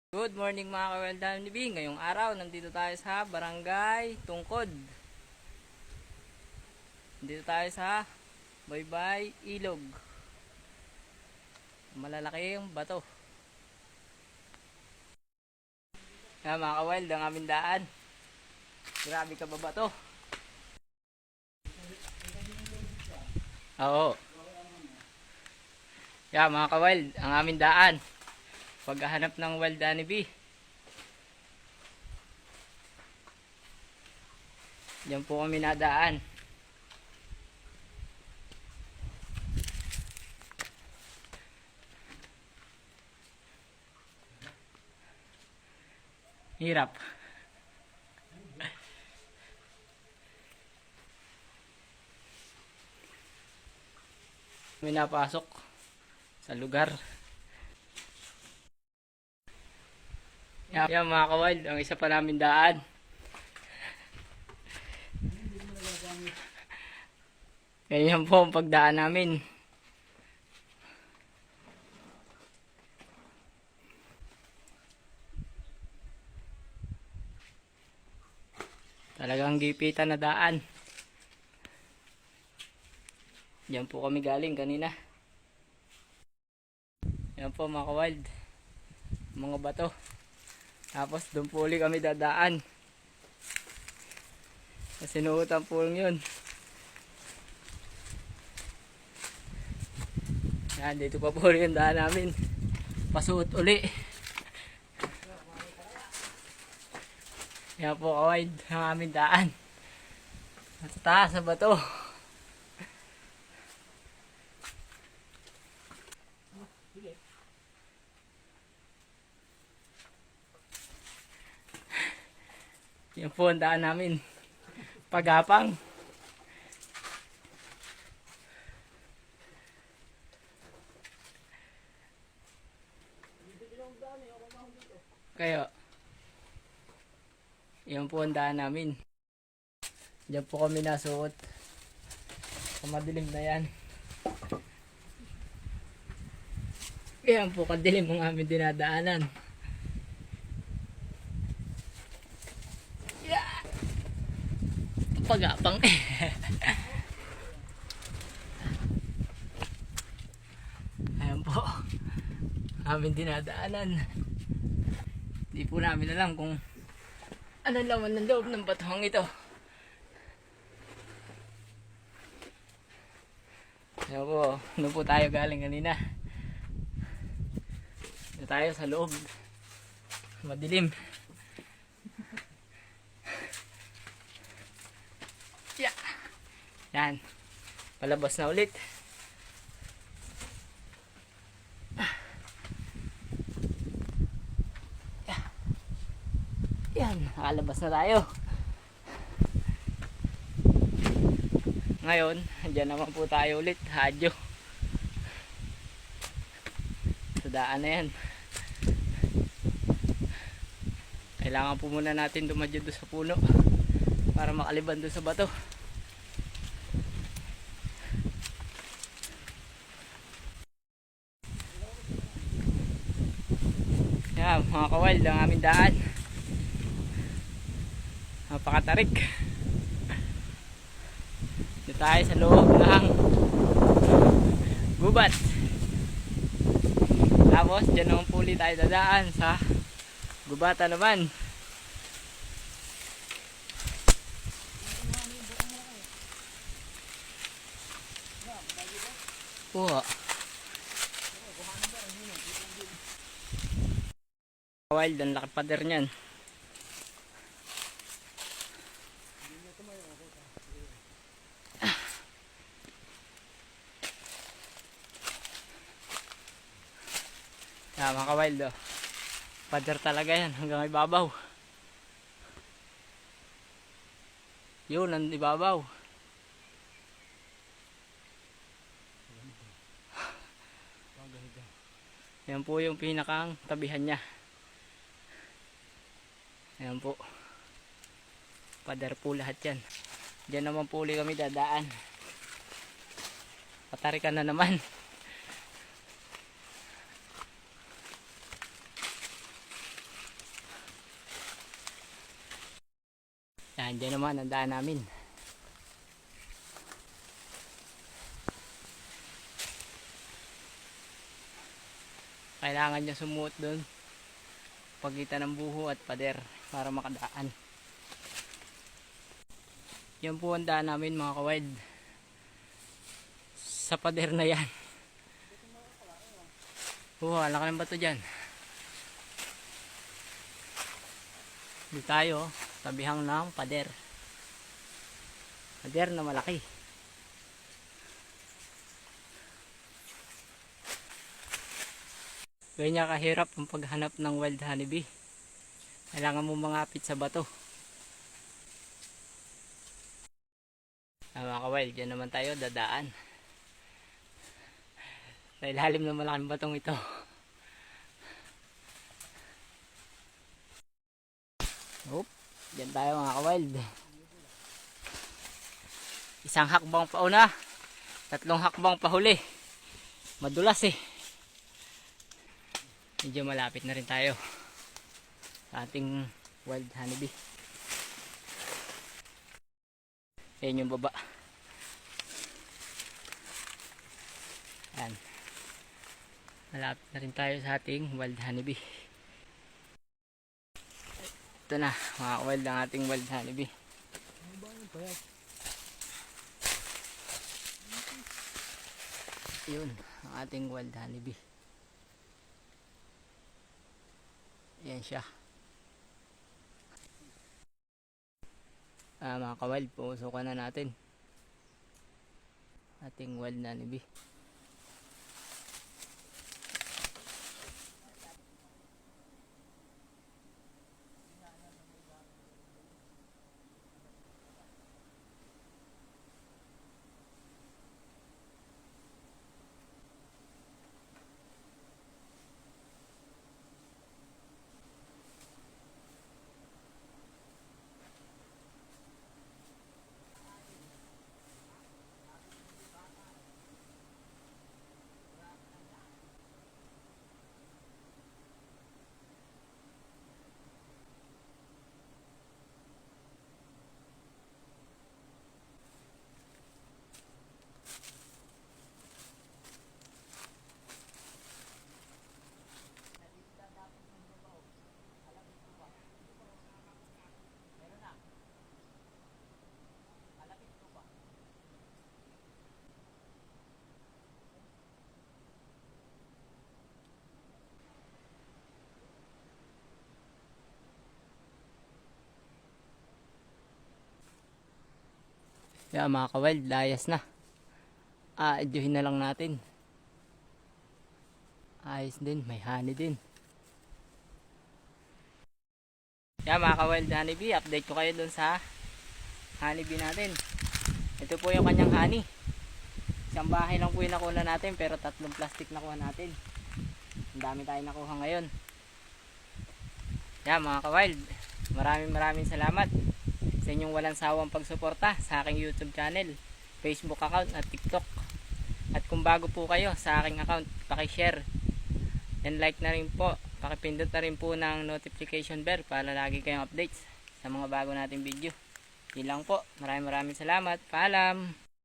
Good morning mga ka-Weldan TV. Ngayong araw, nandito tayo sa Barangay Tungkod. Nandito tayo sa Baybay Ilog. Malalaki yung bato. Yan mga ka-Wild, ang aming daan. Grabe ka ba bato? Oo. Yan mga ka-Wild, ang aming daan. Paghahanap ng wild honeybee. Diyan po kami nadaan. Hirap. May napasok sa lugar. Yan mga ka-wild, ang isa pa namin daan. Ganyan po ang pagdaan namin. Talagang gipitan na daan. Diyan po kami galing kanina. Yan po mga ka-wild, mga bato. Tapos doon po ulit kami dadaan. Sinuutan po yun. Yan, dito pa po rin yung daan namin. Pasuot uli. Yan po ka-wild, ang aming daan. Nasa taas na bato. Yan po ang daan namin. Pagapang. Kaya yan po ang daan namin. Diyan po kami nasuot. Sa madilim na yan. Yan po kadilim ang aming dinadaanan. Pagapang ayan po aming dinadaanan. Hindi po namin alam kung ano laman ng loob ng batuhang ito. Ayan po, doon po tayo galing kanina. Doon tayo sa loob, madilim. Yan, palabas na ulit. Yan, nakalabas na tayo. Ngayon, andyan naman po tayo ulit, hadyo. Sa daan na yan. Kailangan po muna natin dumadyo doon sa puno para makaliban doon sa bato. Yan mga ka-wild, ang aming daan. Napakatarik. Dito tayo sa loob ng gubat. Tapos dyan naman puli tayo dadaan sa gubatan naman. Po. Wild, ang laki pader niyan. Mga ka-wild, oh. Pader talaga yan hanggang ibabaw. Yun, ang ibabaw. Yan po yung pinakang tabihan niya. Ayan po. Pader po lahat yan. Diyan naman po ulit kami dadaan. Patarikan na naman. Yan, dyan naman ang daan namin. Kailangan nyo sumuot doon pagitan ng buho at pader para makadaan. Yan po ang daan namin mga ka-wild. Sa pader na yan. Ang laki ng bato dyan. Dito tayo, tabihang ng pader. Pader na malaki. Ganyan kahirap ang paghanap ng wild honeybee. Kailangan mo mangapit sa bato. Mga ka-wild, dyan naman tayo dadaan. Sa ilalim ng malaking batong ito. Dyan tayo mga ka-wild. Isang hakbang pa una, 3 hakbang pa huli. Madulas eh. Medyo malapit na rin tayo sa ating wild honeybee. Ayan yung baba. Ayan. Malapit na rin tayo sa ating wild honeybee. Ito na mga wild ang ating wild honeybee. Yun ang ating wild honeybee. Ayan siya. Mga ka-wild, puusukan na natin ating wild honeybee. Yan mga ka-wild, layas na. Aadyohin na lang natin. Ayos din, may honey din. Yan mga ka-wild honeybee, update ko kayo dun sa honeybee natin. Ito po yung kanyang honey. Isang bahay lang po yung nakuha natin, pero 3 plastic nakuha natin. Ang dami tayo nakuha ngayon. Yan mga ka-wild, maraming salamat sa inyong walang sawang pagsuporta sa aking YouTube channel, Facebook account at TikTok. At kung bago po kayo sa aking account, paki-share and like na rin po, pakipindot na rin po ng notification bell para lagi kayong updates sa mga bago nating video. Yun lang po, maraming salamat. Paalam!